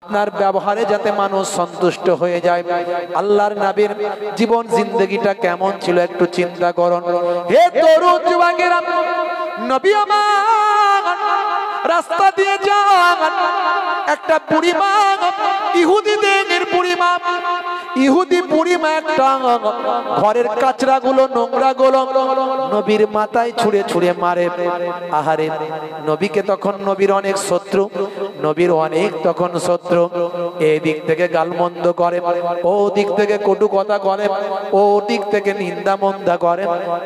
আপনার ব্যবহারে যাতে মানুষ সন্তুষ্ট হয়ে যায়। আল্লাহর নবীর জীবন জিন্দেগিটা কেমন ছিল একটু চিন্তা করুন। হে তরুণ যুবকেরা, নবী আমার রাস্তা দিয়ে যান, একটা বুড়িমা, ইহুদিদের বুড়িমা, ইহুদি বুড়িমা একটা ঘরের কাচরা গুলো, নোংরা গুলো নবীর মাথায় ছুঁড়ে ছুঁড়ে মারে। আহারে, নবীকে তখন নবীর অনেক শত্রু, নবীর অনেক তখন শত্রু। এই দিক থেকে গালমন্দ করে, ও দিক থেকে কটু কথা করে, ও দিক থেকে নিন্দা মন্দা করে,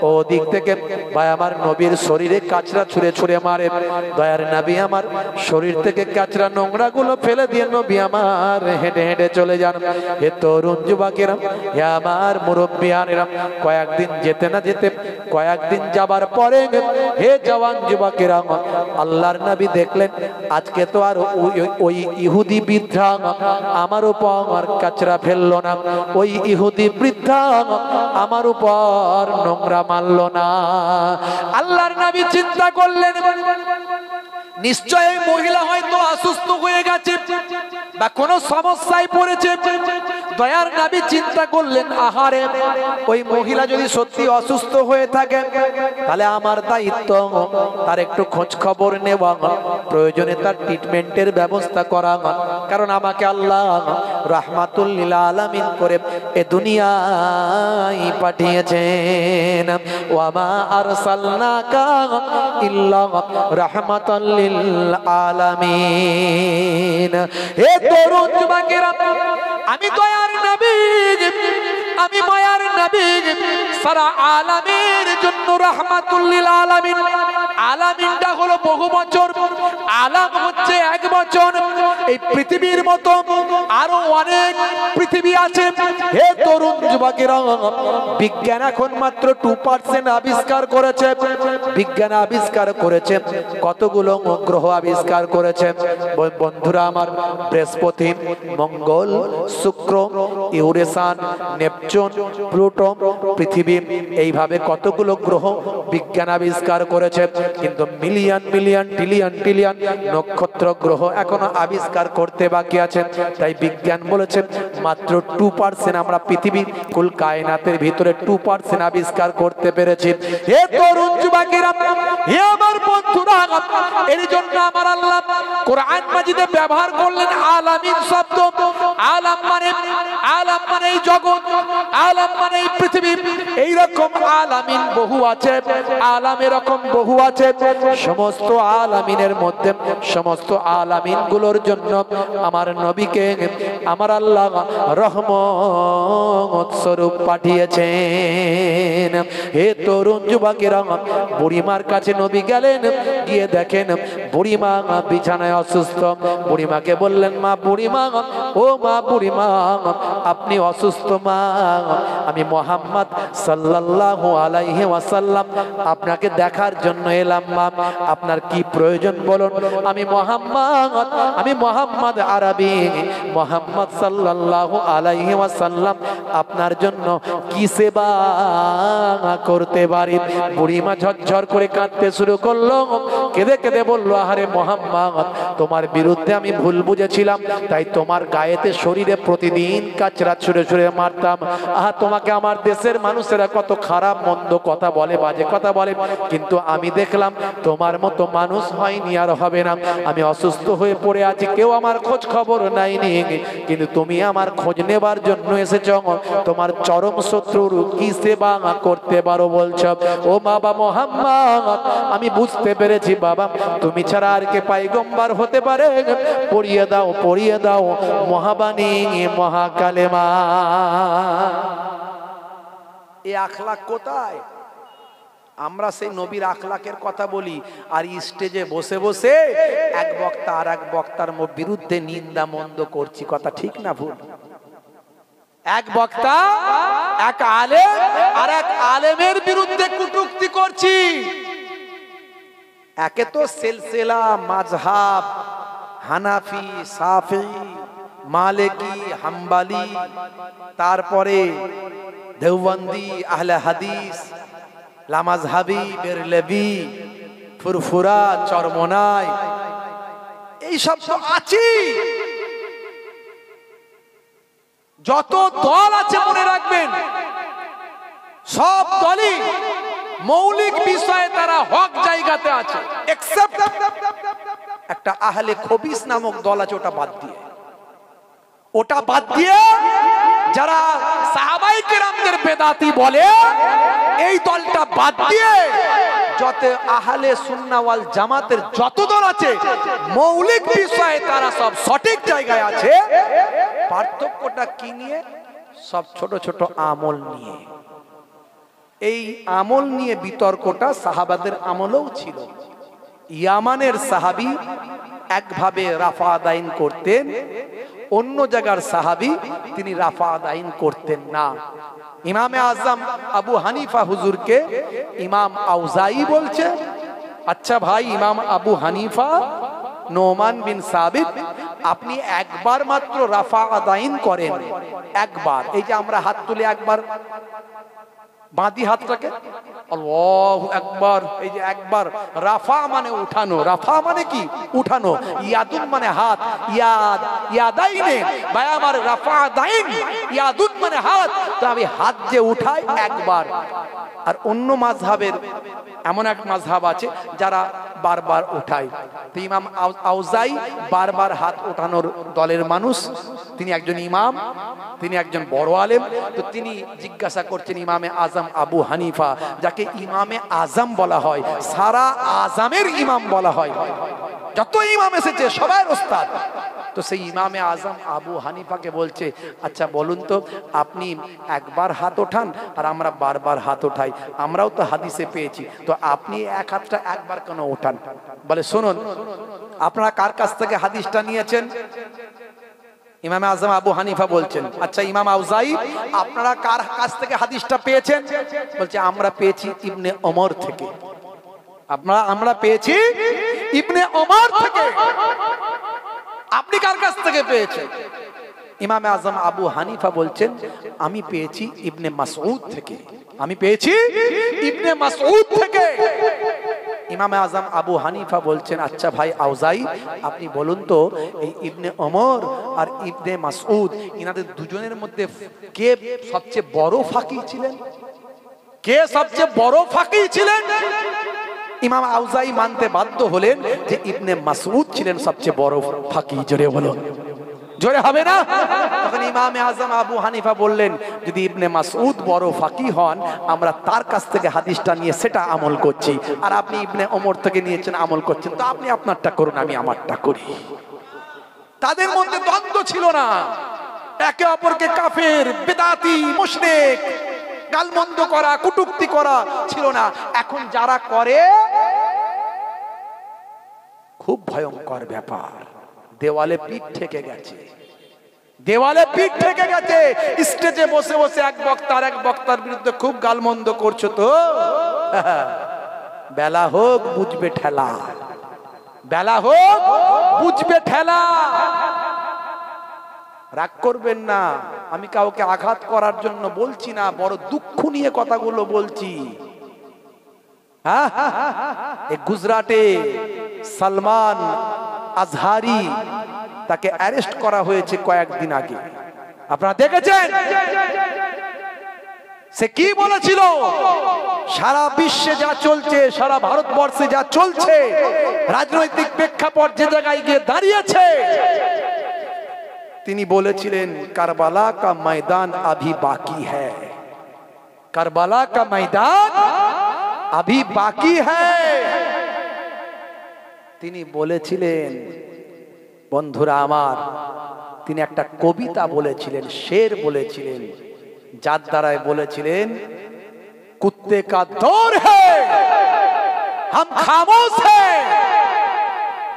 ও দিক থেকে ভাই আমার নবীর শরীরে কাচরা ছুঁড়ে ছুঁড়ে মারে। দয়ার নবী আমার শরীর থেকে কাচরা নোংরা গুলো ফেলে দিয়ে নবী আমার হেঁটে হেঁটে চলে যান। হে তরুণ যুবকেরা, হে আমার মুরব্বিয়ানেরা, কয়েকদিন যেতে না যেতে, কয়েকদিন যাবার পরে হে জওয়ান যুবকেরা, আল্লাহর নবী দেখলেন আজকে তো আর ওই ইহুদি বৃদ্ধা আমার উপর কাচরা ফেললো না, ওই ইহুদি বৃদ্ধা আমার উপর নোংরা মারলো না। আল্লাহর নবী চিন্তা করলেন নিশ্চয় এই মহিলা হয়তো অসুস্থ হয়ে গেছে বা কোনো সমস্যায় পড়েছে। দয়ার নবী চিন্তা করলেন, আহারে, ওই মহিলা যদি সত্যি অসুস্থ হয়ে থাকে তাহলে আমার দায়িত্ব তার একটু খোঁজ খবর নেওয়া, প্রয়োজনে তার ট্রিটমেন্টের ব্যবস্থা করা। কারণ আমাকে আল্লাহ রাহমাতুল লিল আলামিন করে এ দুনিয়ায় পাঠিয়েছেন। ওয়া মা আরসালনাকা ইল্লা রাহমাতাল লিল আলামিন। হে তরুণ যুবকেরা, আমি দয়ার নবী, আমি মায়ার নবী, সারা আলামের জন্য রাহমাতুল লিল আলামিন। আলামিনটা হলো বহু বচন, আলাম হচ্ছে এক বচন। এই পৃথিবীর মতো আরো অনেক পৃথিবী আছে। হে তরুণ যুবকেরা, বিজ্ঞান এখন মাত্র 2% আবিষ্কার করেছে। বিজ্ঞান আবিষ্কার করেছে কতগুলো গ্রহ আবিষ্কার করেছে বন্ধুরা আমার। বৃহস্পতি, মঙ্গল, শুক্র, ইউরেনাস, নেপচুন, প্লুটো, পৃথিবী, এইভাবে কতগুলো গ্রহ বিজ্ঞান আবিষ্কার করেছে। কিন্তু মিলিয়ন মিলিয়ন ট্রিলিয়ন ট্রিলিয়ন নক্ষত্র গ্রহ এখনো আবিষ্কার করতে বাকি আছে। তাই বিজ্ঞান বলেছে মাত্র 2% আমরা পৃথিবীর কুল কায়নাতের ভিতরে 2% আবিষ্কার করতে পেরেছি। হে তরুণ যুবকেরা, হে আমার বন্ধুরা, এর জন্য আমার আল্লাহ কোরআন মাজিদে ব্যবহার করলেন আলামিন শব্দ। আলাম মানে, আলাম মানে এই জগৎ, আলাম মানে এই পৃথিবী। এইরকম আলামিন বহু আছে, আলাম এরকম বহু আছে। সমস্ত আলামিনের মধ্যে, সমস্ত আলামিন গুলোর জন্য আমার নবীকে আমার আল্লাহ রহমত স্বরূপ পাঠিয়েছেন। হে তরুণ যুবকেরা, বুড়িমার কাছে নবী গেলেন, গিয়ে দেখেন বুড়িমা বিছানায় অসুস্থ। বুড়িমাকে বললেন, মা বুড়িমা, ও মা বুড়িমা, আপনি অসুস্থ মা, আমি মুহাম্মদ সাল্লাল্লাহু আলাইহি ওয়াসাল্লাম আপনাকে দেখার জন্য এলাম মা, আপনার কি প্রয়োজন বলুন। আমি মুহাম্মদ আরবি, মুহাম্মদ সাল্লাল্লাহু আলাইহি ওয়াসাল্লাম আপনার জন্য কি সেবা করতে পারি। বুড়িমা ঝরঝর করে কাঁদতে শুরু করলো, কেঁদে কেঁদে বললো, আরে মুহাম্মদ, তোমার বিরুদ্ধে আমি ভুল বুঝেছিলাম, তাই তোমার গায়েতে শরীরে প্রতিদিন কাচরা ছুঁড়ে ছুঁড়ে মারতাম। তোমাকে আমার দেশের মানুষেরা কত খারাপ মন্দ কথা বলে, বাজে কথা বলে, কিন্তু আমি দেখলাম তোমার মতো মানুষ হয়নি আর হবে না। আমি অসুস্থ হয়ে পড়ে আছি, কেউ আমার খোঁজ খবর নাইনি, কিন্তু তুমি আমার খোঁজ নেবার জন্য এসেছ। তোমার চরম শত্রুর কি সেবা করতে পারো বলছ। ও বাবা মুহাম্মদ, আমি বুঝতে পেরেছি বাবা, তুমি ছাড়া আর কে পয়গম্বর হতে পারে। পড়িয়ে দাও, পড়িয়ে দাও মহাবাণী মহাকালেমা। এই আখলাক কোথায়? আমরা সেই নবীর আখলাকের কথা বলি, আর স্টেজে বসে বসে এক বক্তা আর এক বক্তার বিরুদ্ধে নিন্দা মন্দ করছি। কথা ঠিক না ভুল? এক বক্তা এক আলেম আর এক আলেমের বিরুদ্ধে কটূক্তি করছি। একে তো সিলসিলা মাযহাব হানাফি, শাফি, মালিকি, হাম্বলি, তারপরে দেওবন্দি, আহলে হাদিস, লামাজহাবি, বেরলভি, ফুরফুরা, চরমনাই, এই সব তো আছে। যত দল আছে মনে রাখবেন, সব দলই মৌলিক বিষয়ে তারা হক জায়গাতে আছে, এক্সেপ্ট একটা আহলে খবিস নামক দল আছে, ওটা বাদ দিয়ে যারা সাহাবায়ে কেরামদের বেদাতি বলে, এই দলটা বাদ দিয়ে যত আহলে সুন্নাহ ওয়াল জামাতের যত দল আছে মৌলিক বিষয়ে তারা সব সঠিক জায়গায় আছে। পার্থক্যটা কি নিয়ে? সব ছোট ছোট আমল নিয়ে। এই আমল নিয়ে বিতর্কটা সাহাবাদের আমলেও ছিল। ইয়ামানের সাহাবী একভাবে রাফা আদাইন করতেন, অন্য জায়গার সাহাবী তিনি রাফা আদাইন করতেন না। ইমামে আজম আবু হানিফা হুজুরকে ইমাম আউজাই বলছে, আচ্ছা ভাই ইমাম আবু হানিফা, নোমান বিন সাবিত, আপনি একবার মাত্র রাফা আদাইন করেন, একবার। এই যে আমরা হাত তুলে একবার বাঁধি হাতটাকে, আল্লাহু আকবার, এই যে একবার, রাফা মানে উঠানো, রাফা মানে কি? উঠানো। ইয়াদুন মানে হাত, ইয়াদ ইয়াদাইনে, ভাই আমার রাফা দাইন, ইয়াদুন মানে হাত, তো আমি হাত যে উঠাই একবার। আর অন্য মাযহাবের এমন এক মাযহাব আছে যারা বারবার উঠায়। তো ইমাম আউজাই বারবার হাত ওঠানোর দলের মানুষ, তিনি একজন ইমাম, তিনি একজন বড় আলেম। তো তিনি জিজ্ঞাসা করছেন ইমামে আজম আবু হানিফা, যাকে ইমামে আজম বলা হয়, সারা আজমের ইমাম বলা হয়, যত ইমাম এসেছে সবার ওস্তাদ। তো সেই ইমামে আজম আবু হানিফাকে বলছে, আচ্ছা বলুন তো, আপনি একবার হাত ওঠান আর আমরা বারবার হাত ওঠাই, আমরাও তো হাদিসে পেয়েছি, তো আপনি এক হাতটা একবার কেন ওঠান? বলে শুনুন, আপনারা কার কাছ থেকে হাদিসটা নিয়েছেন? ইমামে আজম আবু হানিফা বলছেন, আচ্ছা ইমাম আউজাই, আপনারা কার কাছ থেকে হাদিসটা পেয়েছেন? বলছে আমরা পেয়েছি ইবনে ওমর থেকে। আমরা পেয়েছি ইবনে ওমর থেকে। আপনি কার কাছ থেকে পেয়েছেন? ইমামে আজম আবু হানিফা বলছেন, আমি পেয়েছি ইবনে মাসউদ থেকে, আমি পেয়েছি ইবনে মাসউদ থেকে। ইমামে আজম আবু হানিফা বলছেন, আচ্ছা ভাই আউজাই, আপনি বলুন তো, এই ইবনে ওমর আর ইবনে মাসউদ, ইনাদের দুজনের মধ্যে কে সবচেয়ে বড় ফাকিহ ছিলেন? কে সবচেয়ে বড় ফাকিহ ছিলেন? ইমাম আউজাই মানতে বাধ্য হলেন যে ইবনে মাসউদ ছিলেন সবচেয়ে বড় ফাকিহ। জোরে বলুন, জোরে হবে না? তখন ইমামে আজম আবু হানিফা বললেন, যদি ইবনে মাসউদ বড় ফাকিহ হন, আমরা তার কাছ থেকে হাদিসটা নিয়ে সেটা আমল করছি, আর আপনি ইবনে ওমর থেকে নিয়েছেন, আমল করছেন, তো আপনি আপনারটা করুন, আমি আমারটা করি। তাদের মধ্যে দ্বন্দ্ব ছিল না, একে অপরকে কাফের, বিদআতি, মুশরিক, গালমন্দ করা, কটূক্তি করা ছিল না। এখন যারা করে, খুব ভয়ঙ্কর ব্যাপার, দেওয়ালে পিঠ ঠেকে গেছে, দেওয়ালে পিঠ ঠেকে গেছে। স্টেজে বসে বসে এক বক্তার বিরুদ্ধে খুব গালমন্দ করছো, তো বেলা হোক বুঝবে ঠেলা, বেলা হোক বুঝবে ঠেলা। রাগ করবেন না, আমি কাউকে আঘাত করার জন্য বলছি না, বড় দুঃখ নিয়ে কথাগুলো বলছি। হ্যাঁ, গুজরাটে সালমান আজহারি, তাকে অ্যারেস্ট করা হয়েছে কয়েকদিন আগে, আপনারা দেখেছেন। সে কি বলেছিল? সারা বিশ্বে যা চলছে, সারা ভারতবর্ষে যা চলছে, রাজনৈতিক প্রেক্ষাপট যে জায়গায় গিয়ে দাঁড়িয়েছে, তিনি বলেছিলেন কারবালা কা ময়দান আভি বাকি হ্যায়, কারবালা কা ময়দান আভি বাকি হ্যায়। তিনি বলেছিলেন, বন্ধুরা আমার, তিনি একটা কবিতা বলেছিলেন, শের বলেছিলেন, যার দ্বারায় বলেছিলেন, কুত্তে কা দৌর হ্যায় হাম খামোশ হ্যায়,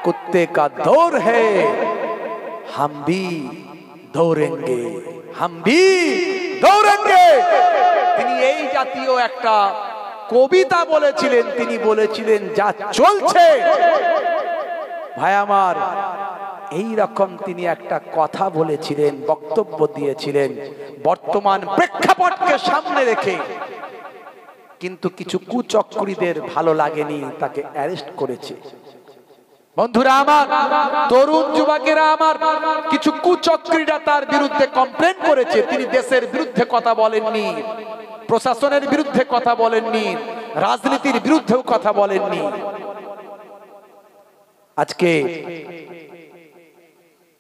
কুত্তে কা দৌর হ্যায় हम भी दौड़ेंगे, हम भी दौड़ेंगे। তিনি এই জাতীয় একটা কবিতা বলেছিলেন। তিনি বলেছিলেন, যা চলছে ভাই আমার, এই রকম তিনি একটা কথা বলেছিলেন, বক্তব্য দিয়েছিলেন বর্তমান প্রেক্ষাপটকে সামনে রেখে। কিন্তু কিছু কুচক্রীদের ভালো লাগেনি, তাকে অ্যারেস্ট করেছে। বন্ধুরা আমার, তরুণ যুবকেরা আমার, কিছু কুচক্রীরা তার বিরুদ্ধে কমপ্লেন করেছে। তিনি দেশের বিরুদ্ধে কথা বলেননি, প্রশাসনের বিরুদ্ধে কথা বলেননি, রাজনীতির বিরুদ্ধেও কথা বলেননি। আজকে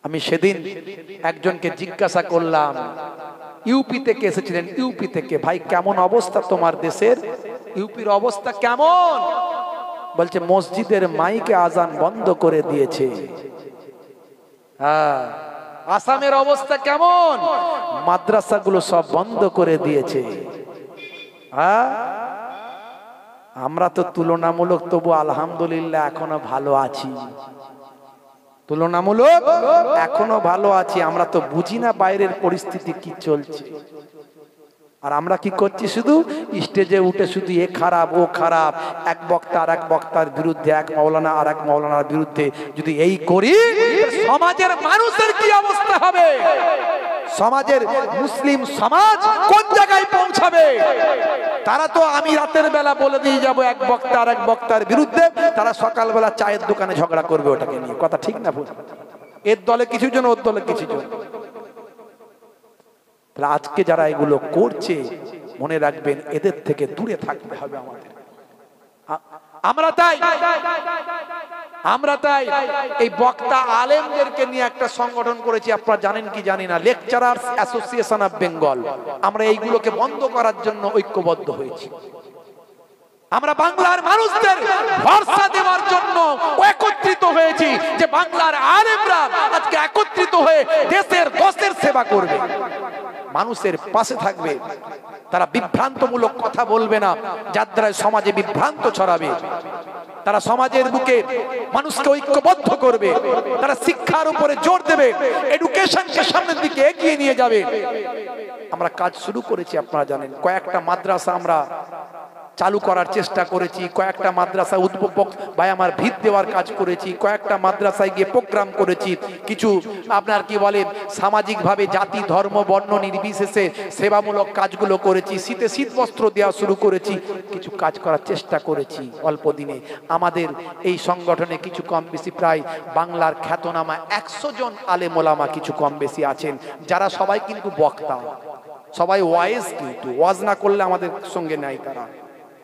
আমি সেদিন একজনকে জিজ্ঞাসা করলাম, ইউপি থেকে এসেছিলেন, ইউপি থেকে, ভাই কেমন অবস্থা তোমার দেশের, ইউপির অবস্থা কেমন? বলছে মসজিদের মাইকে আজান বন্ধ করে দিয়েছে। হ্যাঁ, আসামের অবস্থা কেমন? মাদ্রাসাগুলো সব বন্ধ করে দিয়েছে। হ্যাঁ, আমরা তো তুলনামূলক তবু আলহামদুলিল্লাহ এখনো ভালো আছি, তুলনামূলক এখনো ভালো আছি। আমরা তো বুঝি না বাইরের পরিস্থিতি কি চলছে। আর আমরা কি করছি? শুধু স্টেজে উঠে শুধু এ খারাপ ও খারাপ, এক বক্তা আর এক বক্তার বিরুদ্ধে, এক মাওলানা আর এক মাওলানার বিরুদ্ধে যদি এই করি, সমাজের মানুষের কি অবস্থা হবে? সমাজের মুসলিম সমাজ কোন জায়গায় পৌঁছাবে? তারা তো আমি রাতের বেলা বলে দিয়ে যাব এক বক্তা আর এক বক্তার বিরুদ্ধে, তারা সকালবেলা চায়ের দোকানে ঝগড়া করবে ওটাকে নিয়ে। কথা ঠিক না ভুল? এর দলে কিছু জন, ওর দলে কিছু জন। আজকে যারা এগুলো করছে, মনে রাখবেন এদের থেকে দূরে থাকতে হবে আমাদের। আমরা তাই এই বক্তা আলেমদেরকে নিয়ে একটা সংগঠন করেছি, আপনারা জানেন কি জানি না, লেকচারার্স অ্যাসোসিয়েশন অফ বেঙ্গল। আমরা এইগুলোকে বন্ধ করার জন্য ঐক্যবদ্ধ হয়েছি। আমরা বাংলার মানুষদের ভরসা দেওয়ার জন্য একত্রিত হয়েছি, যে বাংলার আলেমরা আজকে একত্রিত হয়ে দেশের দোষের সেবা করবে, মানুষের পাশে থাকবে। তারা বিভ্রান্তমূলক কথা বলবে না, যার দ্বারা সমাজে বিভ্রান্ত ছড়াবে। তারা সমাজের বুকে মানুষকে ঐক্যবদ্ধ করবে। তারা শিক্ষার উপরে জোর দেবে, এডুকেশনকে সামনের দিকে এগিয়ে নিয়ে যাবে। আমরা কাজ শুরু করেছি, আপনারা জানেন। কয়েকটা মাদ্রাসা আমরা চালু করার চেষ্টা করেছি, কয়েকটা মাদ্রাসা উদ্বোধক ভাই আমার ভিত দেওয়ার কাজ করেছি, কয়েকটা মাদ্রাসায় গিয়ে প্রোগ্রাম করেছি, কিছু আপনার কি বলে সামাজিকভাবে জাতি ধর্ম বর্ণ নির্বিশেষে সেবামূলক কাজগুলো করেছি, শীতে শীত বস্ত্র দেওয়া শুরু করেছি, কিছু কাজ করার চেষ্টা করেছি অল্প দিনে। আমাদের এই সংগঠনে কিছু কম বেশি প্রায় বাংলার খ্যাতনামা 100 জন আলেম ওলামা কিছু কম বেশি আছেন, যারা সবাই কিন্তু বক্তা, সবাই ওয়াইজ, কিন্তু ওয়াজ না করলে আমাদের সঙ্গে নাই তারা,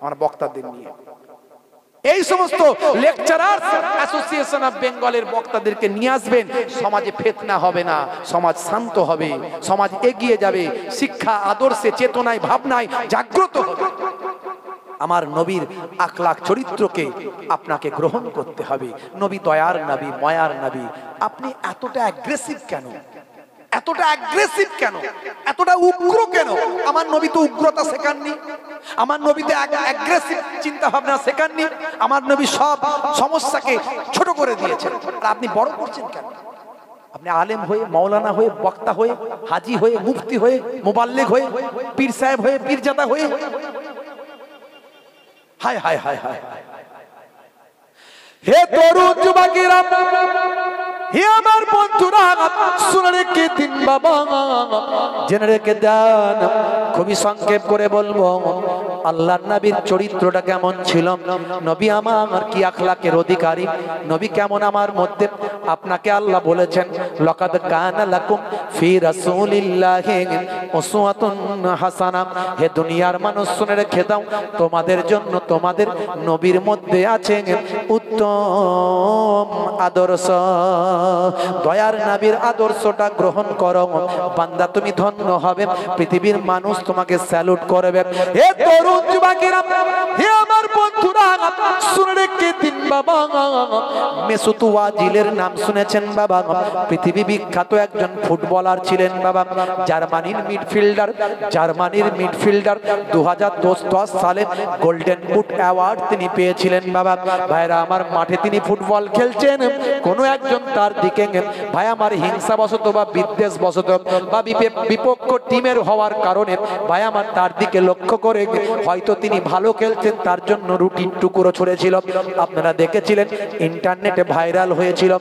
আমার বক্তাদের নিয়ে। এই সমস্ত লেকচারার্স অ্যাসোসিয়েশন অফ বেঙ্গলের বক্তাদেরকে নিয়ে আসবেন, সমাজে ফিতনা হবে না, সমাজ শান্ত হবে, সমাজ এগিয়ে যাবে, শিক্ষা আদর্শে চেতনায় ভাবনায় জাগ্রত হবে। আমার নবীর আখলাক চরিত্রকে আপনাকে গ্রহণ করতে হবে। নবী দয়ার নবী, মায়ার নবী। আপনি এতটা অ্যাগ্রেসিভ কেন? এতটা অ্যাগ্রেসিভ কেন? এতটা উগ্র কেন? আমার নবী তো উগ্রতা শেখাননি, আমার নবীতে অ্যাগ্রেসিভ চিন্তা ভাবনা শেখাননি। আমার নবী সব সমস্যাকে ছোট করে দিয়েছেন। আর আপনি বড় করছেন কেন? আপনি আলেম হয়ে, মাওলানা হয়ে, বক্তা হয়ে, হাজি হয়ে, মুফতি হয়ে, মুবাল্লিগ হয়ে, পীর সাহেব হয়ে, পীরজাদা হয়ে, হায় হায় হায় হায়। হে তরুণ যুবকেরা, হে আমার বন্ধুরা, শুনে রেখে দিন বাবা, জেনে রেখে দেন। খুবই সংক্ষেপ করে বলবো, আল্লাহর নবীর চরিত্রটা কেমন ছিল, নবী আমার কি আখলাকের অধিকারী, নবী কেমন আমার মধ্যে। আপনাকে আল্লাহ বলেছেন, লাকাদ কানা লাকুম ফি রাসূলিল্লাহি উসওয়াতুন হাসানাহ। হে দুনিয়ার মানুষ, শুনে রেখে দাও, তোমাদের জন্য তোমাদের নবীর মধ্যে আছে উত্তম আদর্শ। দয়ার নবীর আদর্শটা গ্রহণ করো, বান্দা তুমি ধন্য হবে, পৃথিবীর মানুষ তোমাকে স্যালুট করবে। হে তরুণ যুবকেরা, হে আমার বন্ধুরা, শুনে রেখে দিন বাবা, মেসুত ওয়াজিলের নাম শুনেছেন বাবা? পৃথিবী বিখ্যাত একজন ফুটবলার ছিলেন বাবা, জার্মানির মিডফিল্ডার। জার্মানির মিডফিল্ডার 2010 সালে গোল্ডেন বুট অ্যাওয়ার্ড তিনি পেয়েছিলেন বাবা। ভাইরা আমার, মাঠে তিনি ফুটবল খেলছেন, কোনো একজন তার দিকে ভাই আমার হিংসাবশত বা বিদ্বেষবশত বা বিপক্ষ টিমের হওয়ার কারণে ভাই আমার তার দিকে লক্ষ্য করে, হয়তো তিনি ভালো খেলছেন তার জন্য রুটির টুকরো ছড়েছিল, আপনারা দেখেছিলেন, ইন্টারনেটে ভাইরাল হয়েছিল।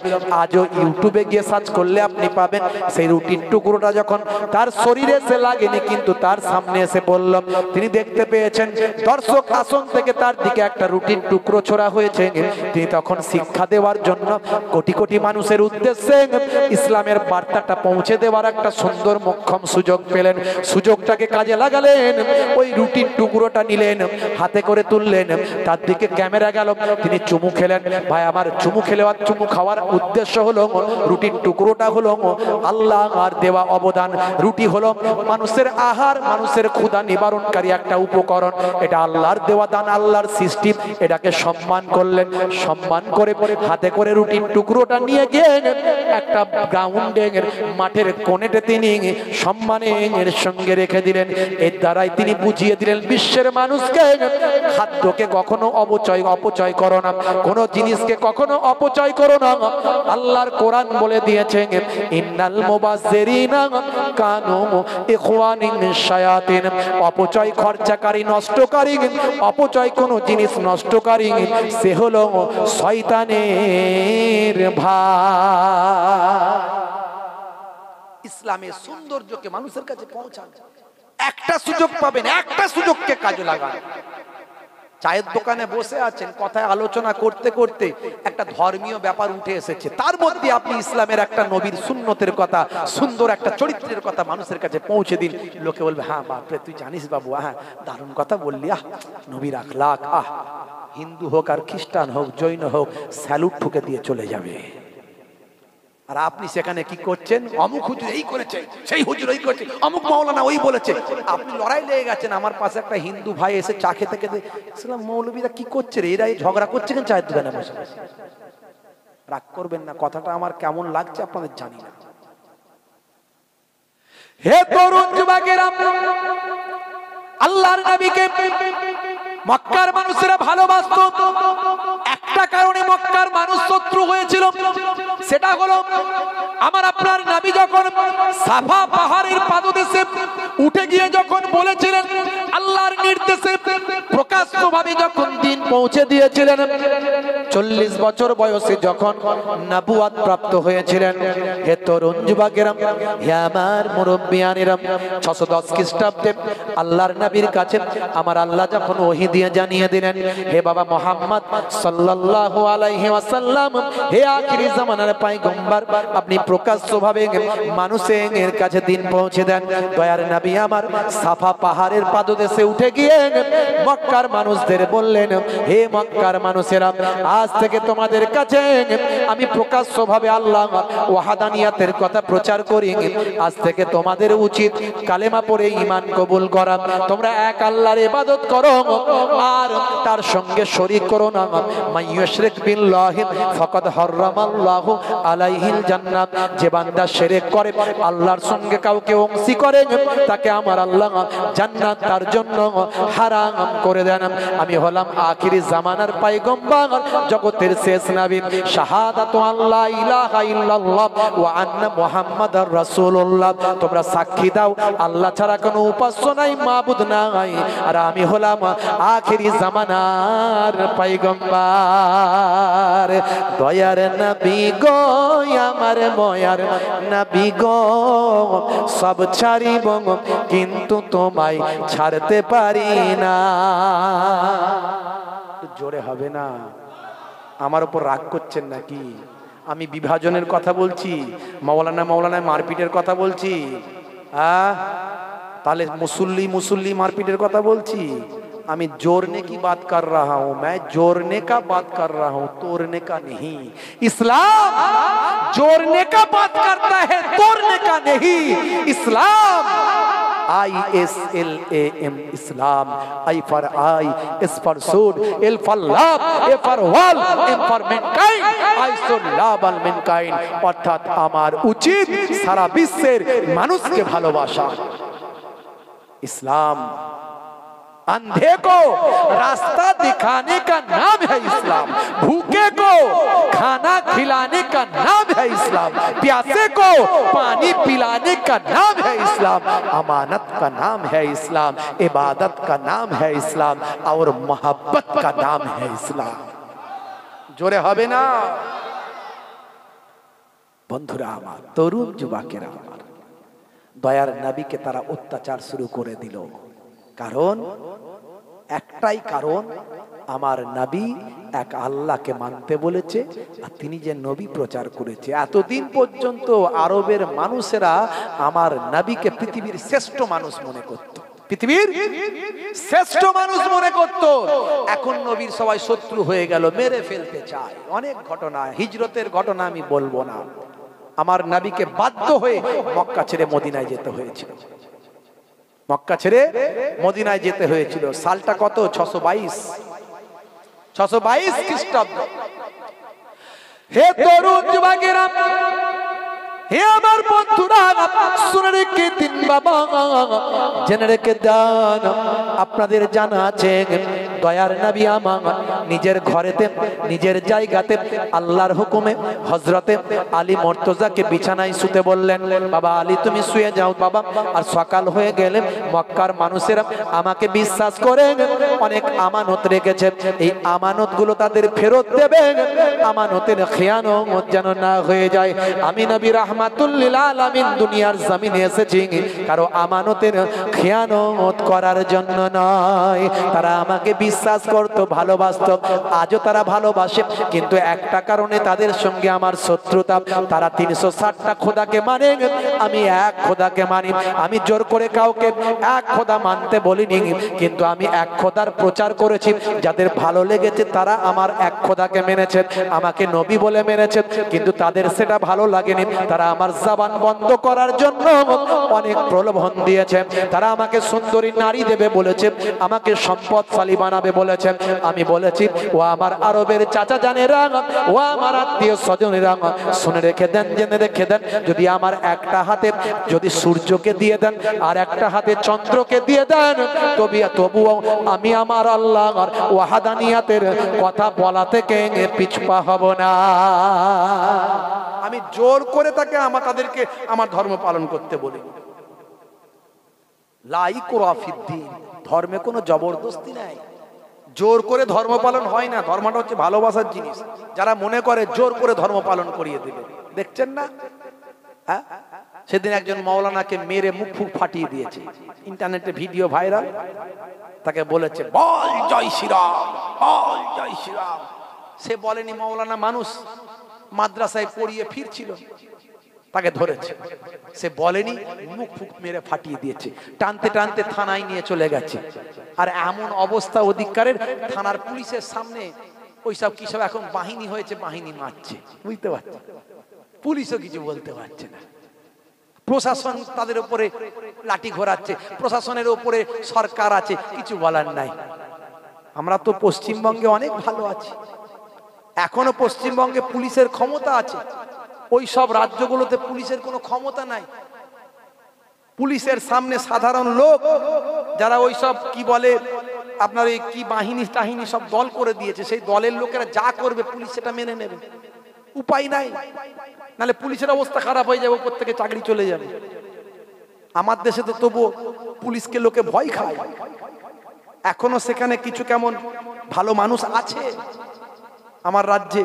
আজও ইউটিউবে গিয়ে সার্চ করলে আপনি পাবেন। সেই রুটির টুকরোটা যখন তার শরীরে এসে লাগেনি, কিন্তু তার সামনে এসে বলল, তিনি দেখতে পেয়েছেন দর্শক আসন থেকে তার দিকে একটা রুটির টুকরো ছোড়া হয়েছে। তিনি তখন শিক্ষা দেওয়ার জন্য কোটি কোটি মানুষের উদ্দেশ্যে ইসলামের বার্তাটা পৌঁছে দেওয়ার একটা সুন্দর মোক্ষম সুযোগ পেলেন। সুযোগটাকে কাজে লাগালেন, ওই রুটির টুকরোটা নিলেন, হাতে করে তুললেন, তার দিকে ক্যামেরা গেল, তিনি চুমু খেলেন। ভাই আমার, চুমু খেলে আর চুমু খাওয়ার উদ্দেশ্য হলো, রুটির টুকরোটা হলো আল্লাহ আর দেওয়া অবদান। রুটি হলো মানুষের আহার, মানুষের ক্ষুধা নিবারণকারী একটা উপকরণ। এটা আল্লাহর দেওয়া দান, আল্লাহর সৃষ্টি। এটাকে সম্মান করলেন, সম্মান করে হাতে করে রুটির টুকরোটা নিয়ে গিয়ে একটা গ্রাউন্ডে মাঠের কোণেতে তিনি সম্মানের সঙ্গে রেখে দিলেন। এর দ্বারাই তিনি বুঝিয়ে দিলেন বিশ্বের মানুষকে, খাদ্যকে কখনো অপচয় করো না, কোনো জিনিসকে কখনো অপচয় করো না। আল্লাহর কোরআন বলে দিয়েছে, ইন্নাল মুবাজ্জিরিনা কানু ইখওয়ানিন শায়াতিন। অপচয় খরচাকারী, নষ্টকারী, অপচয় কোনো জিনিস নষ্টকারী, সে হলো শয়তানের ভাই। ইসলামের সৌন্দর্যকে মানুষের কাছে পৌঁছান, একটা সুযোগ পাবেন, একটা সুযোগকে কাজে লাগান। চায়ের দোকানে বসে আছেন, কথায় আলোচনা করতে করতে একটা ধর্মীয় ব্যাপার উঠে এসেছে, তার মধ্যে আপনি ইসলামের একটা নবীর সুন্নতের কথা, সুন্দর একটা চরিত্রের কথা মানুষের কাছে পৌঁছে দিন। লোকে বলবে, হ্যাঁ বাপরে তুই জানিস বাবু, হ্যাঁ দারুণ কথা বললি, নবীর আখলাক, হিন্দু হোক আর খ্রিস্টান হোক, জৈন হোক, স্যালুট ঠুকে দিয়ে চলে যাবে। আর আপনি সেখানে কি করছেন? অমুক হুজুর এই করেছে, সেই হুজুর ওই করেছে, অমুক মাওলানা ওই বলেছে। আপনি লড়াই লেগে গেছেন। আমার পাশে একটা হিন্দু ভাই এসে চা খেতে খেতে, ইসলাম মৌলবীরা কি করছে রে, এরা ঝগড়া করছে কেন চায়ের দোকানে বসে? রাগ করবেন না, কথাটা আমার কেমন লাগছে আপনাদের জানি না। হে তরুণ যুবকেরা, আল্লাহর নবীকে মক্কার মানুষেরা ভালোবাসতো। একটা কারণে মক্কার মানুষ শত্রু হয়েছিল, সেটা হলো আমার আপনার নবী যখন সাফা পাহাড়ের পাদদেশে উঠে গিয়ে যখন বলেছিলেন, আল্লাহর নির্দেশে প্রকাশ্যভাবে যখন দিন পৌঁছে দিয়েছিলেন, 40 বছর বয়সে যখন নবুয়ত প্রাপ্ত হয়েছিলেন। হে তরুণ যুবকেরা, হে আমার মুরব্বিয়ানেরা, 610 খ্রিস্টাব্দে আল্লাহর নবীর কাছে আমার আল্লাহ যখন ওহী দিয়ে জানিয়ে দিলেন, হে বাবা মুহাম্মদ সাল্লাল্লাহু আলাইহি ওয়াসাল্লাম, হে আখিরি জামানার পয়গম্বর, আপনি প্রকাশ্যভাবে মানুষের কাছে দিন পৌঁছে দেন। দয়ার নবী আমার সাফা পাহাড়ের পাদদেশে উঠে গিয়ে মক্কার মানুষদের বললেন, হে মক্কার মানুষেরা, আজ থেকে তোমাদের কাছে আমি প্রকাশ্যভাবে আল্লাহ ওয়াহাদানিয়াতের কথা প্রচার করি। আজ থেকে তোমাদের উচিত কালেমা পড়ে ঈমান কবুল করা। তোমরা এক আল্লাহর ইবাদত করো আর তার সঙ্গে শরীক করো না। মাইয়ুশরিক বিল্লাহি ফাকাদ হারামাল্লাহু আলাইহিল জান্নাত। যে বান্দা শিরক করে, আল্লাহর সঙ্গে কাউকে অংশী করে, তাকে আমার আল্লাহ জান্নাত তার জন্য হারাম করে দেন। আমি হলাম আখিরি জামানার পয়গম্বর, জগতের শেষ নবী। শাহাদাতু আল্লা ইলাহা ইল্লাল্লাহ ওয়া আন্না মুহাম্মাদার রাসূলুল্লাহ। তোমরা সাক্ষী দাও আল্লাহ ছাড়া কোনো উপাস্য নাই, মাবুদ নাই, আর আমি হলাম আখিরি জামানার পয়গম্বর। দয়ার নবী গো, আমার ময়ার নবী গো, সব ছাড়িব কিন্তু তোমায় ছাড়তে পারি না। জোরে হবে না? আমার উপর রাগ করছেন নাকি? আমি বিভাজনের কথা বলছি, মাওলানা মারপিটের কথা বলছি? তাহলে মুসল্লি মারপিটের কথা বলছি? আমি जोड़ने की बात कर रहा हूं, मैं जोड़ने का बात कर रहा हूं, तोड़ने का नहीं। इस्लाम जोड़ने का बात करता है, तोड़ने का नहीं। इस्लाम ISLAM, Islam, I for I, S for soul, L for love, A for world, M for mankind, I should love all mankind। অর্থাৎ আমার উচিত সারা বিশ্বের মানুষকে ভালোবাসা। इस्लाम अंधे को रास्ता दिखाने का नाम है इस्लाम, भूखे को खाना खिलाने का नाम है इस्लाम, प्यासे को पानी पिलाने का नाम है इस्लाम, अमानत का नाम है इस्लाम, इबादत का नाम है इस्लाम, और मोहब्बत का नाम है इस्लाम। জোরে হবে না? বন্ধুরা আমার, তরুণ যুবকেরা আমার, দয়ার নবীকে তারা অত্যাচার শুরু করে দিল। কারণ একটাই কারণ, আমার নবী এক আল্লাহকে মানতে বলেছে, আর তিনি যে নবী প্রচার করেছে। এতদিন পর্যন্ত আরবের মানুষেরা আমার নবীকে পৃথিবীর শ্রেষ্ঠ মানুষ মনে করত, পৃথিবীর শ্রেষ্ঠ মানুষ মনে করত। এখন নবীর সবাই শত্রু হয়ে গেল, মেরে ফেলতে চায়। অনেক ঘটনা, হিজরতের ঘটনা আমি বলবো না। আমার নবীকে বাধ্য হয়ে মক্কা ছেড়ে মদিনায় যেতে হয়েছিল, মক্কা ছেড়ে মদিনায় যেতে হয়েছিল। সালটা কত? 622 খ্রিস্টাব্দ। হে তরুণ যুবকেরা, হে আমার বন্ধুরা, শুনে রেখে দিন বাবা, জেনে রেখে দেন। আপনাদের জানা আছে দয়ার নবী আমার নিজের ঘরেতে, নিজের জায়গাতে আল্লাহর হুকুমে হযরতে আলী মুর্তজাকে বিছানায় শুতে বললেন, বাবা আলী তুমি শুয়ে যাও বাবা। আর সকাল হয়ে গেলে মক্কার মানুষেরা আমাকে বিশ্বাস করে অনেক আমানত রেখেছে, এই আমানতগুলো তাদের ফেরত দেবে, আমানতের খেয়ানত যেন না হয়ে যায়। আমি নবী রাহমাতুল লিল আলামিন দুনিয়ার জমিনে এসেছি কারো আমানতের খেয়ানত করার জন্য নয়। তারা আমাকে বিশ্বাস করতো, ভালোবাসতো, আজও তারা ভালোবাসে, কিন্তু একটা কারণে তাদের সঙ্গে আমার শত্রুতা। তারা 360টা খোদাকে মানে, আমি এক খোদাকে মানি। আমি জোর করে কাউকে এক খোদা মানতে বলিনি, কিন্তু আমি এক খোদার প্রচার করেছি। যাদের ভালো লেগেছে তারা আমার এক খোদাকে মেনেছে, আমাকে নবী বলে মেনেছে, কিন্তু তাদের সেটা ভালো লাগেনি। তারা আমার জবান বন্ধ করার জন্য অনেক প্রলোভন দিয়েছে। তারা আমাকে সুন্দরী নারী দেবে বলেছে, আমাকে সম্পদশালী বানাবে বলেছে। আমি বলেছি, ও আমার আরবের চাচা জানেরা, ও আমার আত্মীয় স্বজনেরা, শুনে রেখে দেন, জেনে রেখে দেন, যদি আমার একটা হাতে যদি সূর্যকে দিয়ে দেন আর একটা হাতে চন্দ্রকে দিয়ে দেন, তবুও আমি আমার আল্লাহর ওয়াহাদানিয়াতের কথা বলা থেকে পিছপা হব না। আমি জোর করে তাদেরকে আমার ধর্ম পালন করতে বলি। লা ইকরাহা ফিদ্দীন, ধর্মে কোনো জবরদস্তি নাই, জোর করে ধর্ম পালন হয় না। ধর্মটা হচ্ছে ভালোবাসার জিনিস। যারা মনে করে জোর করে ধর্ম পালন করিয়ে দেবে, দেখছেন না? হ্যাঁ, সেদিন একজন মাওলানাকে মেরে মুখ ফুক ফাটিয়ে দিয়েছে, ইন্টারনেটে ভিডিও ভাইরাল। তাকে বলেছে বল জয় শ্রীরাম, বল জয় শ্রীরাম। সে বলেনি, মাওলানা মানুষ মাদ্রাসায় পড়িয়ে ফিরছিল, তাকে ধরেছে। সে বলেনি, মুখ ফুক মেরে ফাটিয়ে দিয়েছে, টানতে টানতে থানায় নিয়ে চলে গেছে। আর এমন অবস্থা ওদিককারের, থানার পুলিশের সামনে ওইসব কি সব এখন বাহিনী হয়েছে, বাহিনী মারছে, বুঝতে পারছে। পুলিশও কিছু বলতে পারছে না, প্রশাসন তাদের উপরে লাঠি ঘোরাচ্ছে, প্রশাসনের উপরে সরকার আছে, কিছু বলার নাই। আমরা তো পশ্চিমবঙ্গে অনেক ভালো আছি, এখনো পশ্চিমবঙ্গে পুলিশের ক্ষমতা আছে। ওই সব রাজ্যগুলোতে পুলিশের কোনো ক্ষমতা নাই। পুলিশের সামনে সাধারণ লোক যারা ওই সব কি বলে আপনার এই কি বাহিনী টাহিনী সব দল করে দিয়েছে, সেই দলের লোকেরা যা করবে পুলিশ সেটা মেনে নেবে, উপায় নাই। নাহলে পুলিশের অবস্থা খারাপ হয়ে যাবে, উপর থেকে চাকরি চলে যাবে। আমার দেশে তো তবু পুলিশকে লোকে ভয় খায়, এখনো সেখানে কিছু কেমন ভালো মানুষ আছে। আমার রাজ্যে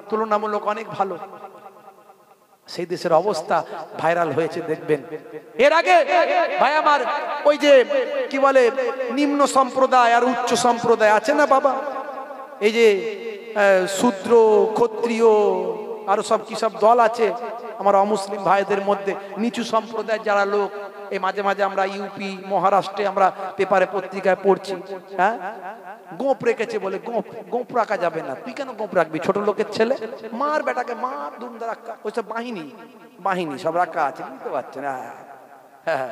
তুলনামূলক অনেক ভালো। সেই দেশের অবস্থা ভাইরাল হয়েছে, দেখবেন। এর আগে ভাই আমার ওই যে কি বলে নিম্ন সম্প্রদায় আর উচ্চ সম্প্রদায় আছে না বাবা, এই যে শূদ্র ক্ষত্রিয় আরো সব কি সব দল আছে আমার অমুসলিম ভাইদের মধ্যে। নিচু সম্প্রদায়ের যারা লোক, এই মাঝে মাঝে আমরা ইউপি মহারাষ্ট্রে আমরা পেপারে পত্রিকায় পড়ছি, হ্যাঁ গোপ রেখেছে বলে। গোপ রাখা যাবে না। তুই কেন গোপ রাখবি? ছোট লোকের ছেলে, মার বেটাকে মার, দুমদা রাখা, ওইসব বাহিনী সব রাখা আছে, বুঝতে পারছেন? হ্যাঁ,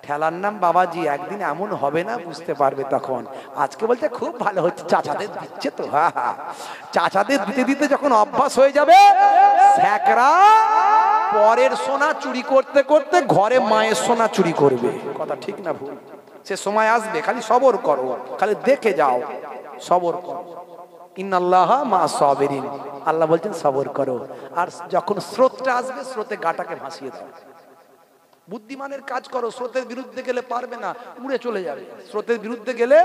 ঠেলার নাম বাবাজি। একদিন এমন হবে না, বুঝতে পারবে তখন। আজকে বলছে খুব ভালো হচ্ছে, চাচাদের দিচ্ছে তো। হ্যাঁ, চাচাদের দিতে দিতে যখন অভ্যাস হয়ে যাবে, স্যাকরা পরের সোনা চুরি করতে করতে ঘরে মায়ের সোনা চুরি করবে। কথা ঠিক না ভুল? সে সময় আসবে, খালি সবর করো, খালি দেখে যাও, সবর করো। ইন্নাল্লাহা মা সাবিরিন, আল্লাহ বলছেন সবর করো। আর যখন স্রোতটা আসবে, স্রোতে গাটাকে ভাসিয়ে দাও। বুদ্ধিমানের কাজ করো, স্রোতের বিরুদ্ধে গেলে পারবে না, উড়ে চলে যাবে। স্রোতের বিরুদ্ধে গেলে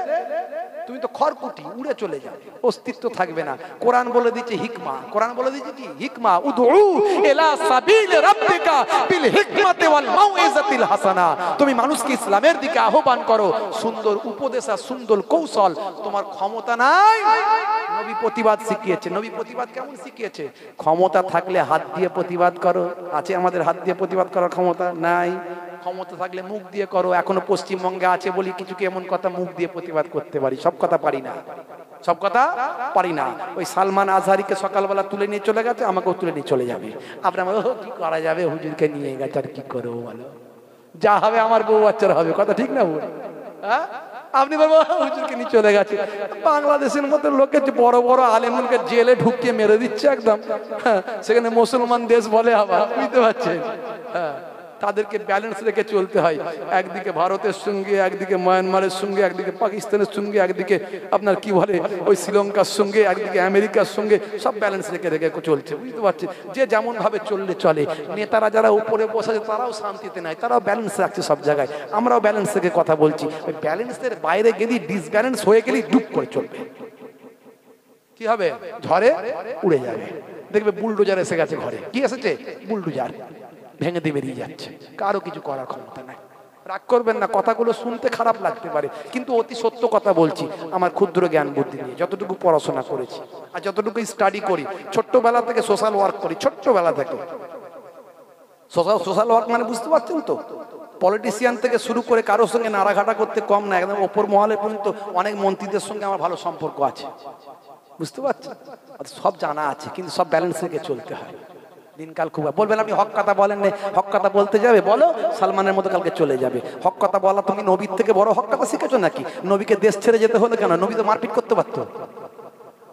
তুমি তো খড়কুটি, উড়ে চলে যাবে, অস্তিত্ব থাকবে না। কোরআন বলে দিচ্ছে হিকমা, কোরআন বলে দিচ্ছে কি হিকমা, উদউ ইলা সাবিল রাব্বিকা বিল হিকমাতি ওয়াল মাউইজাতিল হাসানা। তুমি মানুষকে ইসলামের দিকে আহ্বান করো, সুন্দর উপদেশ আর সুন্দর কৌশল। তোমার ক্ষমতা নাই, নবী প্রতিবাদ শিখিয়েছে। নবী প্রতিবাদ কেমন শিখিয়েছে? ক্ষমতা থাকলে হাত দিয়ে প্রতিবাদ করো। আছে আমাদের হাত দিয়ে প্রতিবাদ করার ক্ষমতা? নাই। ক্ষমতা থাকলে মুখ দিয়ে করো। এখনো পশ্চিমবঙ্গে আছে বলি কিছু কি এমন কথা মুখ দিয়ে প্রতিবাদ করতে পারি, সব কথা পারি না, সব কথা পারি না। ওই সালমান আজহারিকে সকালবেলা তুলে নিয়ে চলে গেছে, আমাকেও তুলে নিয়ে চলে যাবে। আপনার কি করা যাবে, হুজুরকে নিয়ে গেছে, আর কি করবো বলো, যা হবে আমার বউ বাচ্চারা হবে, কথা ঠিক না বল? হ্যাঁ, আপনি বলবো হুজুরকে নিয়ে চলে গেছে। বাংলাদেশের মতো লোকের বড় বড় আলেমুলকে জেলে ঢুকিয়ে মেরে দিচ্ছে একদম, সেখানে মুসলমান দেশ বলে আবার, বুঝতে পারছেন? হ্যাঁ, তাদেরকে ব্যালেন্স রেখে চলতে হয়। একদিকে ভারতের সঙ্গে, একদিকে মায়ানমারের সঙ্গে, একদিকে পাকিস্তানের সঙ্গে, একদিকে আপনার কি বলে ওই শ্রীলঙ্কার সঙ্গে, একদিকে আমেরিকার সঙ্গে, সব ব্যালেন্স রেখে রেখে চলছে, বুঝতে পারছি? যে যেমন ভাবে চললে চলে। নেতারা যারা উপরে বসে আছে তারাও শান্তিতে নাই, তারাও ব্যালেন্স রাখছে সব জায়গায়। আমরাও ব্যালেন্স রেখে কথা বলছি। ওই ব্যালেন্সের বাইরে গেলি, ডিসব্যালেন্স হয়ে গেলি, ডুব করে চলবে। কি হবে? ঝড়ে উড়ে যাবে। দেখবে বুলডোজার এসে গেছে ঘরে। কি এসেছে? বুলডোজার, ভেঙে দিয়ে বেরিয়ে যাচ্ছে। কারো কিছু করার ক্ষমতা নাই। রাগ করবেন না, কথাগুলো শুনতে খারাপ লাগতে পারে, কিন্তু অতি সত্য কথা বলছি আমার ক্ষুদ্র জ্ঞান বুদ্ধি নিয়ে, যতটুকু পড়াশোনা করেছি আর যতটুকু স্টাডি করি। ছোট্টবেলা থেকে সোশ্যাল ওয়ার্ক করি, ছোট্টবেলা থেকে। সোশ্যাল ওয়ার্ক মানে বুঝতে পারছেন তো? পলিটিশিয়ান থেকে শুরু করে কারোর সঙ্গে নাড়াঘাটা করতে কম না, একদম ওপর মহলে পর্যন্ত অনেক মন্ত্রীদের সঙ্গে আমার ভালো সম্পর্ক আছে, বুঝতে পারছেন? সব জানা আছে, কিন্তু সব ব্যালেন্স রেখে চলতে হয়। দিনকাল খুব বলবেন আপনি হক কথা বলেন না, হক কথা বলতে যাবে, বলো সালমানের মতো কালকে চলে যাবে। হক কথা বলা তুমি নবীর থেকে বড় হক কথা শিখেছো নাকি? নবীকে দেশ ছেড়ে যেতে হলো কেন? নবী তো মারপিট করতে পারতো,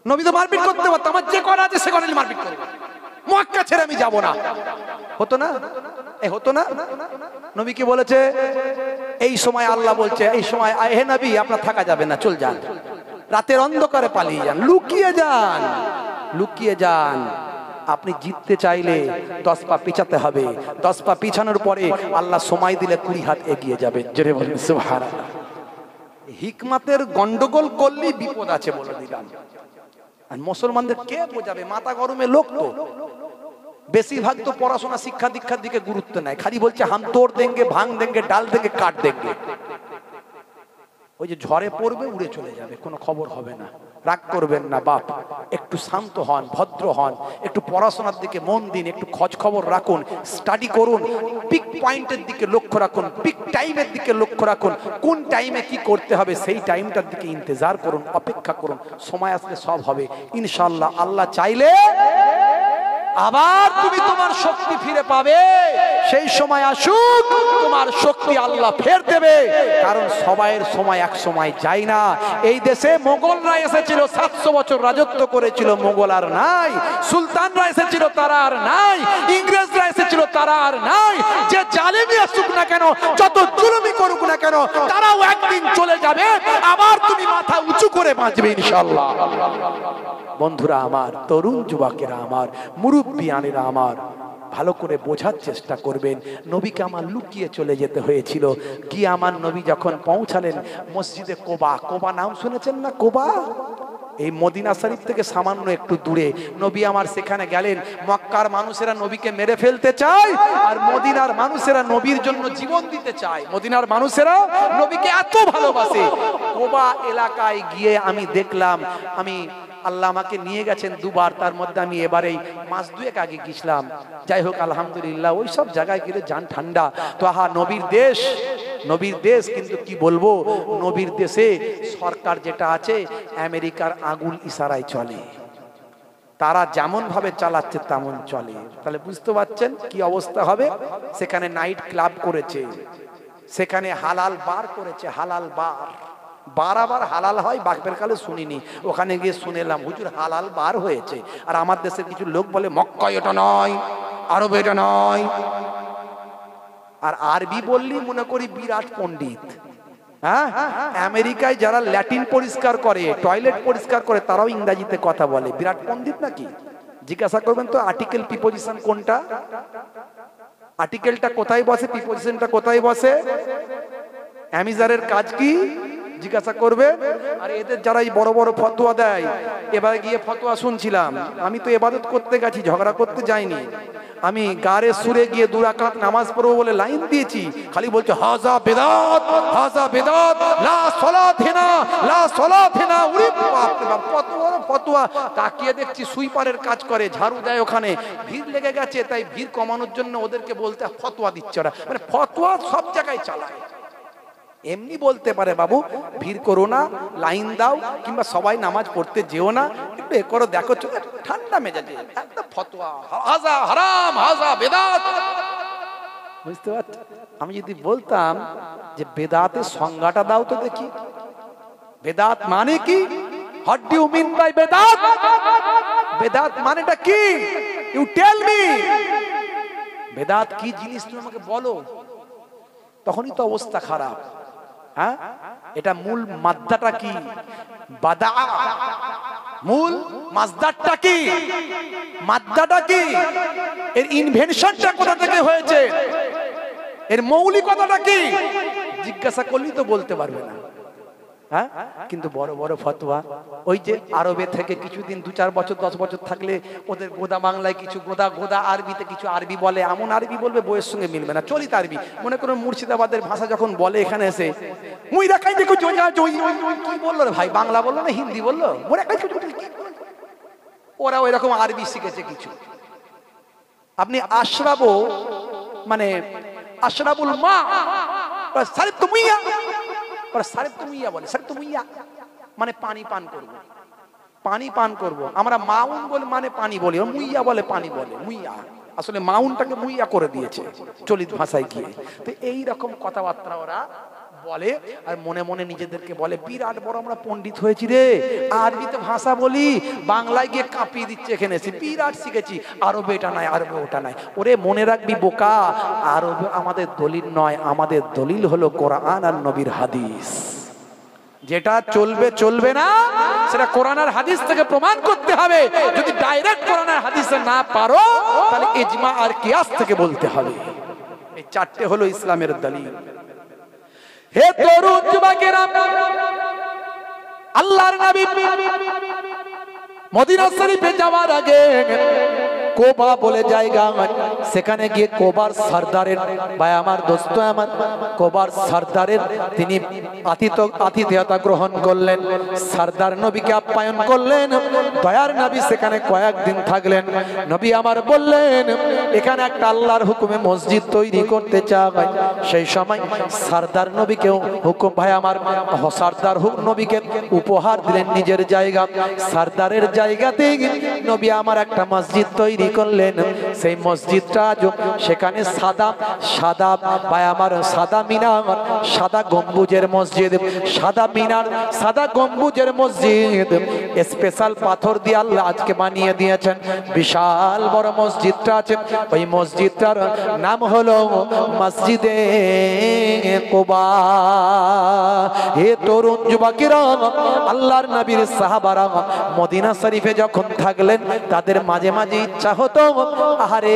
নবী তো মারপিট করতে পারতো। আমার যে করা আছে সে করা মারপিট করবো, মক্কা ছেড়ে আমি যাব না, হতো না? হতো না? নবী কি বলেছে? এই সময় আল্লাহ বলছে, এই সময় হে নবী আপনার থাকা যাবে না, চল যান, রাতের অন্ধকারে পালিয়ে যান, লুকিয়ে যান, লুকিয়ে যান। আপনি জিততে চাইলে 10 পা পিছাতে হবে, 10 পা পিছানোর পরে আল্লাহ সময় দিলে 20 হাত এগিয়ে যাবেন। জোরে বলেন সুবহানাল্লাহ। হিকমতের গন্ডগোল করলে বিপদ আছে বলে দিলাম। আর মুসলমানদের কে বোঝাবে? মাথা গরমে লোক তো বেশিরভাগ তো পড়াশোনা শিক্ষা দীক্ষার দিকে গুরুত্ব নাই, খালি বলছে হাম তোড় দেঙ্গে, ভাঙ দেঙ্গে, ডাল দেঙ্গে, কাট দেঙ্গে। ওই যে ঝড়ে পড়বে, উড়ে চলে যাবে, কোনো খবর হবে না। রাগ করবেন না বাপ, একটু শান্ত হন, ভদ্র হন, একটু পড়াশোনার দিকে মন দিন, একটু খোঁজ খবর রাখুন, স্টাডি করুন, পিক পয়েন্টের দিকে লক্ষ্য রাখুন, পিক টাইমের দিকে লক্ষ্য রাখুন, কোন টাইমে কি করতে হবে সেই টাইমটার দিকে ইন্তজার করুন, অপেক্ষা করুন, সময় আসলে সব হবে ইনশাআল্লাহ। আল্লাহ চাইলে আবার তুমি তোমার শক্তি ফিরে পাবে। সেই সময় আসুক, তোমার শক্তি আল্লাহ ফের দেবে, কারণ সবাইয়ের সময় এক সময় যায় না। এই দেশে মোগলরা এসেছিল, 700 বছর রাজত্ব করেছিল, মোগল আর নাই। সুলতানরা এসেছিল, তারা আর নাই। ইংরেজরা এসেছিল, তারা আর নাই। যে জালেমি আসুক না কেন, যত জুলুমি করুক না কেন, তারাও একদিন চলে যাবে। আবার তুমি মাথা উঁচু করে বাঁচবে ইনশাআল্লাহ। বন্ধুরা আমার, তরুণ যুবকেরা আমার, মুরব্বিয়ানেরা আমার, ভালো করে বোঝার চেষ্টা করবেন। নবীকে আমার লুকিয়ে চলে যেতে হয়েছিল। কি আমার নবী যখন পৌঁছালেন মসজিদে কোবা, কোবা নাম শুনেছেন না? কোবা এই মদিনা শরীফ থেকে সামান্য একটু দূরে। নবী আমার সেখানে গেলেন। মক্কার মানুষেরা নবীকে মেরে ফেলতে চায়, আর মদিনার মানুষেরা নবীর জন্য জীবন দিতে চায়। মদিনার মানুষেরা নবীকে এত ভালোবাসে। কোবা এলাকায় গিয়ে আমি দেখলাম, আমি আল্লাহ আমাকে নিয়ে গেছেন দুবার, তার মধ্যে আমি এবারেই মাস দুয়েক আগে গেছিলাম। যাই হোক আলহামদুলিল্লাহ, ওই সব জায়গায় গেলে জান ঠান্ডা। তো আহা, নবীর দেশ, নবীর দেশ, কিন্তু কি বলবো, নবীর দেশে সরকার যেটা আছে আমেরিকার আঙুল ইশারায় চলে। তারা যেমন ভাবে চালাচ্ছে তেমন চলে। তাহলে বুঝতে পারছেন কি অবস্থা হবে। সেখানে নাইট ক্লাব করেছে, সেখানে হালাল বার করেছে, হালাল বার। বারবার হালাল হয় বাঘের কালে শুনিনি, ওখানে গিয়ে শুনেলাম হুজুর হালাল বার হয়েছে। আর আমার দেশের কিছু লোক বলে মক্কায় এটা নয়, আরবে এটা নয়। আর আরবি বললি মনে করি বিরাট পণ্ডিত। হ্যাঁ, আমেরিকায় যারা ল্যাটিন পরিষ্কার করে, টয়লেট পরিষ্কার করে, তারাও ইংরেজিতে কথা বলে, বিরাট পণ্ডিত নাকি? জিজ্ঞাসা করবেন তো আর্টিকেল প্রিপোজিশন কোনটা। আর্টিকেলটা কোথায় বসে, প্রিপোজিশনটা কোথায় বসে, অ্যামিজারের কাজ কি জিজ্ঞাসা করবে। আর এদের যারা এই বড় বড় ফতোয়া দেয়, এবার গিয়ে ফতোয়া শুনছিলাম, আমি তো ইবাদত করতে গেছি, ঝগড়া করতে যাইনি, আমি গারে সুরে গিয়ে 2 রাকাত নামাজ পড়বো বলে লাইন দিয়েছি, খালি বলছে হাজা বেদাত, হাজা বেদাত, লা সালাত হেনা, লা সালাত হেনা। ওরে বাপ রে বাপ, কত বড় ফতোয়া! তাকিয়ে দেখছি সুইপারের কাজ করে, ঝাড়ু দেয়, ওখানে ভিড় লেগে গেছে, তাই ভিড় কমানোর জন্য ওদেরকে বলতে ফতোয়া দিচ্ছে ওরা, মানে ফতোয়া সব জায়গায় চালায়। এমনি বলতে পারে বাবু ভিড় করো না, লাইন দাও, কিংবা সবাই নামাজ পড়তে যেও না, একটু এ করো, দেখো, ঠান্ডা মেজাজে একটা ফতোয়া, হাজা হারাম, হাজা বেদাত। বুঝতে পারছো? আমি যদি বলতাম যে বেদাতের সংজ্ঞাটা দাও তো দেখি, বেদাত মানে কি, what do you mean by বেদাত, বেদাত মানেটা কি, ইউ টেল মি, বেদাত কি জিনিস তুমি আমাকে বলো, তখনই তো অবস্থা খারাপ। হ্যাঁ, এটা মূল মাদ্দাটা কি, বাদা, মূল মাসদারটা কি, মাদ্দাটা কি, এর ইনভেনশনটা কোথা থেকে হয়েছে, এর মৌলিকতাটা কি, জিজ্ঞাসা করলেই তো বলতে পারবে না। হ্যাঁ, কিন্তু বড় বড় ফতোয়া, ওই যে আরবে থেকে কিছুদিন 2-4 বছর 10 বছর থাকলে ওদের গোদা বাংলায় কিছু, গোদা গোদা আরবিতে কিছু আরবি বলে, এমন আরবি বলবে বইয়ের সঙ্গে মিলবে না, চলিত আরবি। মনে করুন মুর্শিদাবাদের ভাষা যখন বলে এখানে এসে, মুই দেখাই দেখো কি বললো রে ভাই, বাংলা বললো না হিন্দি বললো, ওরা ওই রকম আরবি শিখেছে কিছু। আপনি আশরাবো মানে আশরাবুল মা, সারিফ তো মুইয়া, সারিফ তো মুইয়া বলে, সারিফ তো মুইয়া মানে পানি পান করবো, পানি পান করবো। আমরা মাউন বলে মানে পানি বলি, মুইয়া বলে পানি বলে, মুইয়া আসলে মাউনটাকে মুইয়া করে দিয়েছে চলিত ভাষায় গিয়ে। তো এই রকম কথাবার্তা ওরা বলে, আর মনে মনে নিজেদেরকে বলে বিরাট বড় আমরা পণ্ডিত হয়েছি রে, আরবিতে ভাষা বলি, বাংলায় গিয়ে কাঁপিয়ে দিচ্ছে, এখানে এসে বিরাট শিখেছি, আরবে এটা নাই, আরবে ওটা নাই। ওরে মনে রাখবি বোকা, আরবে আমাদের দলিল নয়, আমাদের দলিল হলো কোরআন আর নবীর হাদিস। যেটা চলবে চলবে না, সেটা কোরআন আর হাদিস থেকে প্রমাণ করতে হবে। যদি ডাইরেক্ট কোরআন আর হাদিসে না পারো, তাহলে ইজমা আর কিয়াস থেকে বলতে হবে। এই 4টে হলো ইসলামের দলিল। হে তরুণ যুবকেরা, আল্লাহর নবী মদিনা শরীফে যাওয়ার আগে কোবা বলে জায়গা, সেখানে গিয়ে কোবার সরদারের, ভাই আমার দোস্ত আমার, কোবার সরদারের তিনি আতিথেয়তা গ্রহণ করলেন, সরদার নবীকে আপ্যায়ন করলেন। দয়ার নবী সেখানে কয়েকদিন থাকলেন। নবী আমার বললেন এখানে একটা আল্লাহর হুকুমে মসজিদ তৈরি করতে চাই। সেই সময় সরদার নবীকেও হুকুম, ভাই আমার সরদার নবীকে উপহার দিলেন নিজের জায়গা, সরদারের জায়গাতে নবী আমার একটা মসজিদ তৈরি করলেন। সেই মসজিদটা সেখানে সাদা সাদা, ভাই আমার সাদা মিনার, সাদা গম্বুজের মসজিদ, সাদা মিনার, সাদা গম্বুজের মসজিদ, স্পেশাল পাথর দিয়ে আল্লাহ আজকে বানিয়ে দিয়েছেন। বিশাল বড় মসজিদটা আছে, ওই মসজিদটার নাম হলো মসজিদে কোবা। হে তরুণ যুবকেরা, আল্লাহর নবীর সাহাবারা মদিনা শরীফে যখন থাকলেন, তাদের মাঝে মাঝে ইচ্ছা হতো আহারে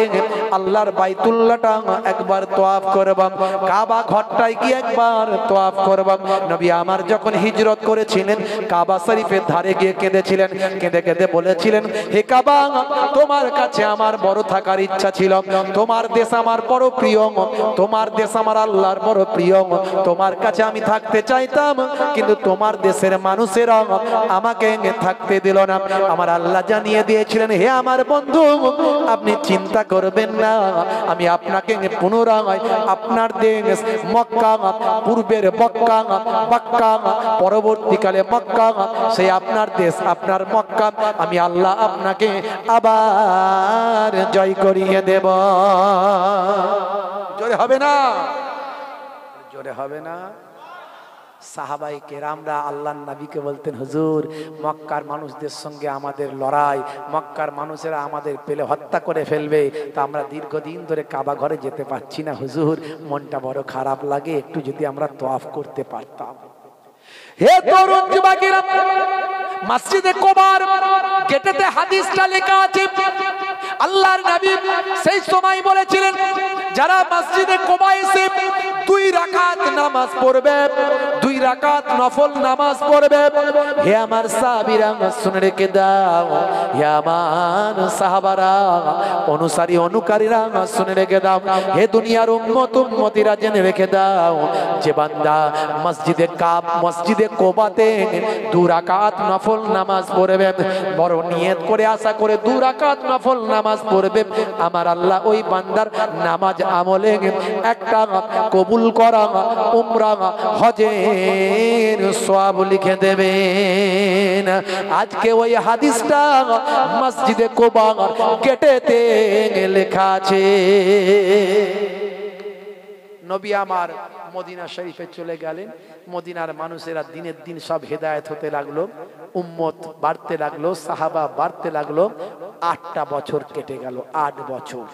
আল্লাহর বাইতুল্লাহটা একবার তওয়াফ করবাম, কাবা ঘরটায় গিয়ে একবার তওয়াফ করবাম। নবী আমার যখন হিজরত করেছিলেন, কাবা শরীফের ধারে গিয়ে কেঁদেছিলেন, কেঁদে কেঁদে বলেছিলেন হে কাবা, তোমার কাছে আমার বড় থাকার ইচ্ছা ছিল, তোমার দেশ আমার বড় প্রিয়, তোমার দেশ আমার আল্লাহর বড় প্রিয়, তোমার কাছে আমি থাকতে চাইতাম, কিন্তু তোমার দেশের মানুষেরা আমাকে থাকতে দিল না। আমার আল্লাহ জানিয়ে দিয়েছিলেন হে আমার বন্ধু, আপনি চিন্তা করবেন না, আমি আপনাকে পুনরায় আপনার দেশ মক্কা, পূর্বের মক্কা, মক্কা পরবর্তীকালে মক্কা, সেই আপনার দেশ আপনার মক্কা, আমি আল্লাহ আপনাকে আবার জয় করিয়ে দেব। জোরে হবে না, জোরে হবে না। সাহাবাই কেরামরা আল্লাহর নবীকে বলতেন হুজুর মক্কার মানুষদের সঙ্গে আমাদের লড়াই, মক্কার মানুষেরা আমাদের পেলে হত্যা করে ফেলবে, তা আমরা দীর্ঘদিন ধরে কাবা ঘরে যেতে পারছি না হুজুর, মনটা বড় খারাপ লাগে, একটু যদি আমরা তওয়াফ করতে পারতাম। হে তরুণ যুবকেরা, মসজিদে কোবার গেটেতে হাদিসটা লেখা আছে, আল্লাহর নবী সেই সময় বলেছিলেন যারা মসজিদে কুবা এসে 2 রাকাত নামাজ পড়বে, 2 রাকাত নফল নামাজ পড়বে, হে আমার সাহাবীরা শুনে রেখে দাও, হে আমার সাহাবারা অনুসারী অনুকারীরা শুনে রেখে দাও, হে দুনিয়ার উম্মত উম্মতিরা জেনে রেখে দাও, যে বান্দা মসজিদে কুবাতে 2 রাকাত নফল নামাজ পড়বে, বড় নিয়ত করে আশা করে 2 রাকাত নফল নামাজ পড়বে, আমার আল্লাহ ওই বান্দার নামাজ আমলে একটা কবুল করা উমরা হজের সওয়াব লিখে দেবেন। আজকে ওই হাদিসটা মসজিদে কুবা গেটেতে লেখা আছে। নবী আমার মদিনা শরীফে চলে গেলেন, মদিনার মানুষেরা দিনের দিন সব হেদায়েত হতে লাগলো, উম্মত বাড়তে লাগলো, সাহাবা বাড়তে লাগলো। 8টা বছর কেটে গেল, 8 বছর।